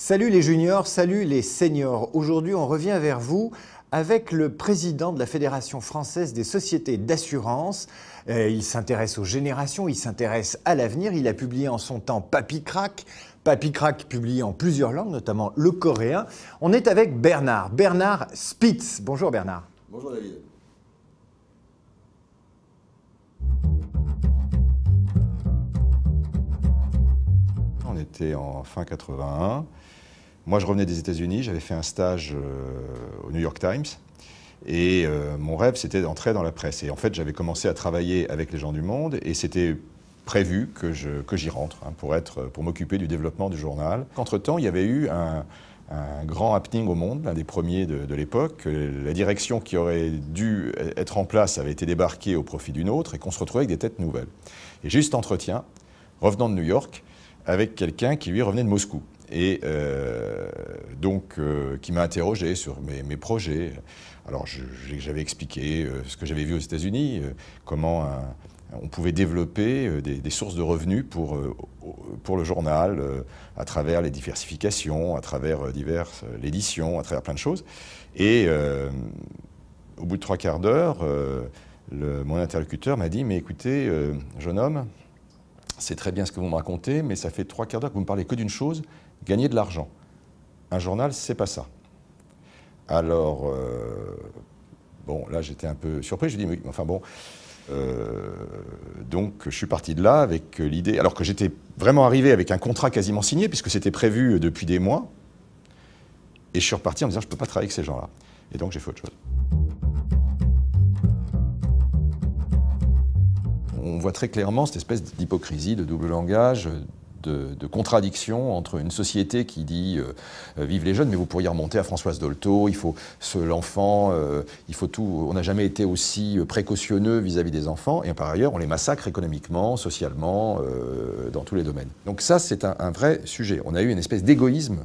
Salut les juniors, salut les seniors. Aujourd'hui, on revient vers vous avec le président de la Fédération française des sociétés d'assurance. Il s'intéresse aux générations, il s'intéresse à l'avenir. Il a publié en son temps Papy Crack. Papy Crack publié en plusieurs langues, notamment le coréen. On est avec Bernard Spitz. Bonjour Bernard. Bonjour David. On était en fin 81. Moi, je revenais des États-Unis, j'avais fait un stage au New York Times. Et mon rêve, c'était d'entrer dans la presse. Et en fait, j'avais commencé à travailler avec les gens du Monde et c'était prévu que j'y rentre pour m'occuper du développement du journal. Entre-temps, il y avait eu un grand happening au Monde, l'un des premiers de l'époque. La direction qui aurait dû être en place avait été débarquée au profit d'une autre et qu'on se retrouvait avec des têtes nouvelles. Et j'ai eu cet entretien, revenant de New York, avec quelqu'un qui lui revenait de Moscou. Et qui m'a interrogé sur mes projets. Alors j'avais expliqué ce que j'avais vu aux États-Unis, comment on pouvait développer des sources de revenus pour le journal, à travers les diversifications, à travers l'édition, à travers plein de choses. Et au bout de 3/4 d'heure, mon interlocuteur m'a dit « Mais écoutez, jeune homme, c'est très bien ce que vous me racontez, mais ça fait 3/4 d'heure que vous me parlez que d'une chose, gagner de l'argent. Un journal, c'est pas ça. » Alors, bon, là j'étais un peu surpris, je lui ai dit, mais enfin bon, donc je suis parti de là avec l'idée, alors que j'étais vraiment arrivé avec un contrat quasiment signé, puisque c'était prévu depuis des mois, et je suis reparti en me disant, je ne peux pas travailler avec ces gens-là. Et donc j'ai fait autre chose. On voit très clairement cette espèce d'hypocrisie, de double langage, de contradiction entre une société qui dit vive les jeunes, mais vous pourriez remonter à Françoise Dolto, il faut l'enfant, il faut tout, on n'a jamais été aussi précautionneux vis-à-vis des enfants, et par ailleurs on les massacre économiquement, socialement, dans tous les domaines. Donc ça c'est un vrai sujet. On a eu une espèce d'égoïsme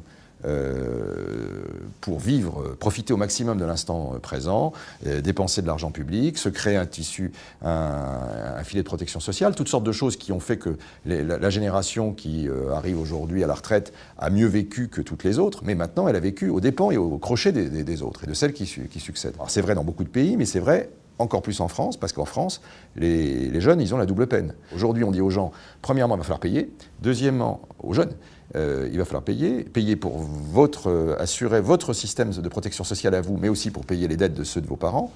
pour vivre, profiter au maximum de l'instant présent, dépenser de l'argent public, se créer un tissu, un filet de protection sociale, toutes sortes de choses qui ont fait que la génération qui arrive aujourd'hui à la retraite a mieux vécu que toutes les autres, mais maintenant elle a vécu aux dépens et au crochet des autres et de celles qui succèdent. Alors c'est vrai dans beaucoup de pays, mais c'est vrai encore plus en France, parce qu'en France, les jeunes, ils ont la double peine. Aujourd'hui, on dit aux gens, premièrement, il va falloir payer, deuxièmement, aux jeunes, il va falloir payer pour assurer votre système de protection sociale à vous, mais aussi pour payer les dettes de ceux de vos parents.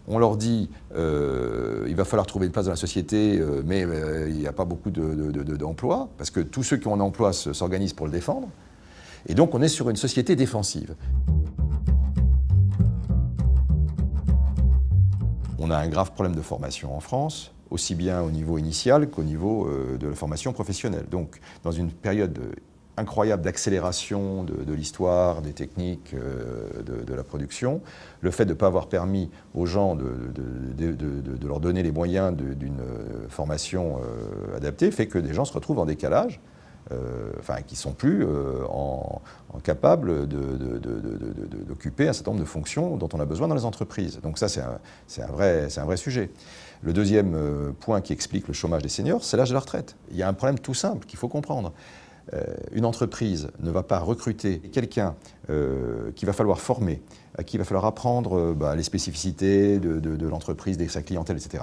On leur dit, il va falloir trouver une place dans la société, mais il n'y a pas beaucoup d'emplois, parce que tous ceux qui ont un emploi s'organisent pour le défendre. Et donc, on est sur une société défensive. On a un grave problème de formation en France, aussi bien au niveau initial qu'au niveau de la formation professionnelle. Donc, dans une période incroyable d'accélération de l'histoire, des techniques, de la production, le fait de ne pas avoir permis aux gens de leur donner les moyens d'une formation adaptée fait que des gens se retrouvent en décalage, qui ne sont plus capables d'occuper un certain nombre de fonctions dont on a besoin dans les entreprises. Donc ça, c'est un vrai sujet. Le deuxième point qui explique le chômage des seniors, c'est l'âge de la retraite. Il y a un problème tout simple qu'il faut comprendre. Une entreprise ne va pas recruter quelqu'un qu'il va falloir former, à qui il va falloir apprendre les spécificités de l'entreprise, de sa clientèle, etc.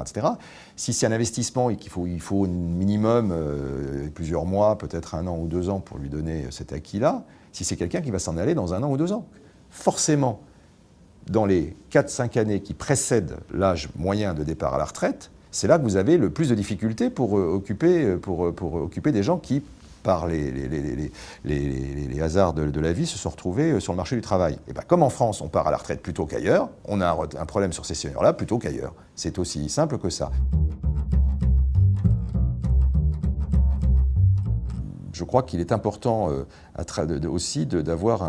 Si c'est un investissement et qu'il faut minimum plusieurs mois, peut-être 1 an ou 2 ans pour lui donner cet acquis-là, si c'est quelqu'un qui va s'en aller dans 1 an ou 2 ans. Forcément, dans les 4-5 années qui précèdent l'âge moyen de départ à la retraite, c'est là que vous avez le plus de difficultés pour occuper des gens qui, par les hasards de la vie, se sont retrouvés sur le marché du travail. Et bien, comme en France, on part à la retraite plutôt qu'ailleurs, on a un problème sur ces seniors-là plutôt qu'ailleurs. C'est aussi simple que ça. Je crois qu'il est important aussi d'avoir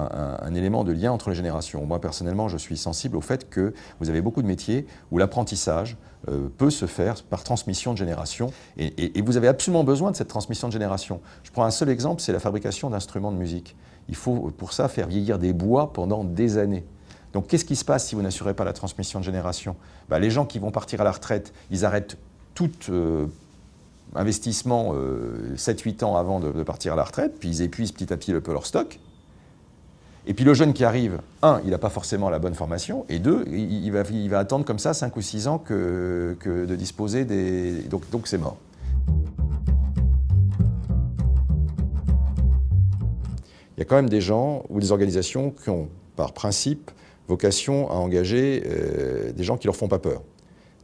un élément de lien entre les générations. Moi, personnellement, je suis sensible au fait que vous avez beaucoup de métiers où l'apprentissage peut se faire par transmission de génération. Et vous avez absolument besoin de cette transmission de génération. Je prends un seul exemple, c'est la fabrication d'instruments de musique. Il faut pour ça faire vieillir des bois pendant des années. Donc qu'est-ce qui se passe si vous n'assurez pas la transmission de génération? Les gens qui vont partir à la retraite, ils arrêtent toute investissement 7-8 ans avant de partir à la retraite, puis ils épuisent petit à petit leur stock, Et puis le jeune qui arrive, un, il n'a pas forcément la bonne formation, et deux, il va attendre comme ça 5 ou 6 ans que de disposer des... Donc c'est mort. Il y a quand même des gens ou des organisations qui ont, par principe, vocation à engager des gens qui ne leur font pas peur,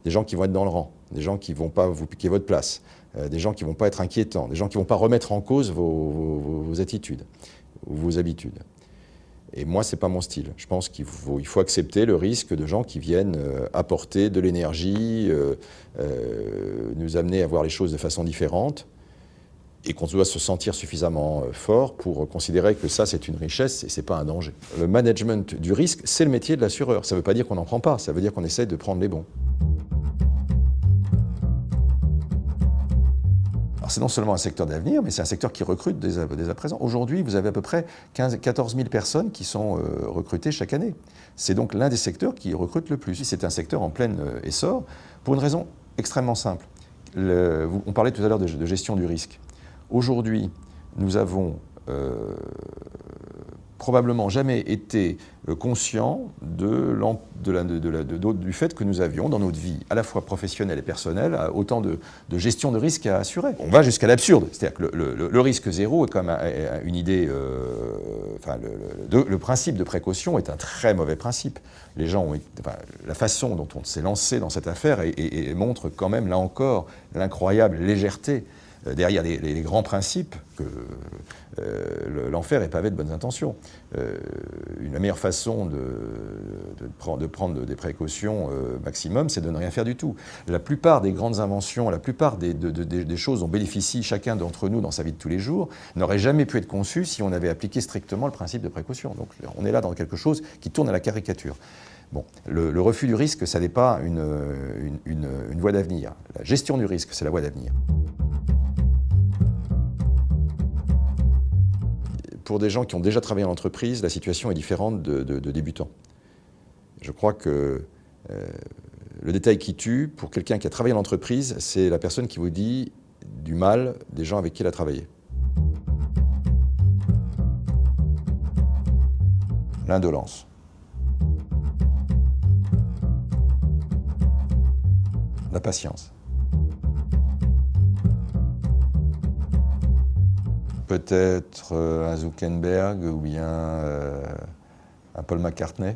des gens qui vont être dans le rang, des gens qui ne vont pas vous piquer votre place, des gens qui ne vont pas être inquiétants, des gens qui ne vont pas remettre en cause vos attitudes ou vos habitudes. Et moi, ce n'est pas mon style. Je pense qu'il faut accepter le risque de gens qui viennent apporter de l'énergie, nous amener à voir les choses de façon différente, et qu'on doit se sentir suffisamment fort pour considérer que ça, c'est une richesse et ce n'est pas un danger. Le management du risque, c'est le métier de l'assureur. Ça ne veut pas dire qu'on n'en prend pas, ça veut dire qu'on essaie de prendre les bons. Alors c'est non seulement un secteur d'avenir, mais c'est un secteur qui recrute dès à présent. Aujourd'hui, vous avez à peu près 14 000 personnes qui sont recrutées chaque année. C'est donc l'un des secteurs qui recrute le plus. C'est un secteur en plein essor pour une raison extrêmement simple. On parlait tout à l'heure de gestion du risque. Aujourd'hui, nous avons probablement jamais été conscients du fait que nous avions dans notre vie, à la fois professionnelle et personnelle, autant de gestion de risque à assurer. On va jusqu'à l'absurde, c'est-à-dire que le risque zéro est quand même une idée... le principe de précaution est un très mauvais principe. Les gens la façon dont on s'est lancé dans cette affaire et montre quand même, là encore, l'incroyable légèreté derrière les grands principes que l'enfer est pavé de bonnes intentions. La meilleure façon de prendre des précautions maximum, c'est de ne rien faire du tout. La plupart des grandes inventions, la plupart des choses dont bénéficie chacun d'entre nous dans sa vie de tous les jours, n'auraient jamais pu être conçues si on avait appliqué strictement le principe de précaution. Donc on est là dans quelque chose qui tourne à la caricature. Bon, le refus du risque, ça n'est pas une voie d'avenir. La gestion du risque, c'est la voie d'avenir. Pour des gens qui ont déjà travaillé en entreprise, la situation est différente de débutants. Je crois que le détail qui tue, pour quelqu'un qui a travaillé en entreprise, c'est la personne qui vous dit du mal des gens avec qui il a travaillé. L'indolence. La patience. Peut-être un Zuckerberg ou bien un Paul McCartney.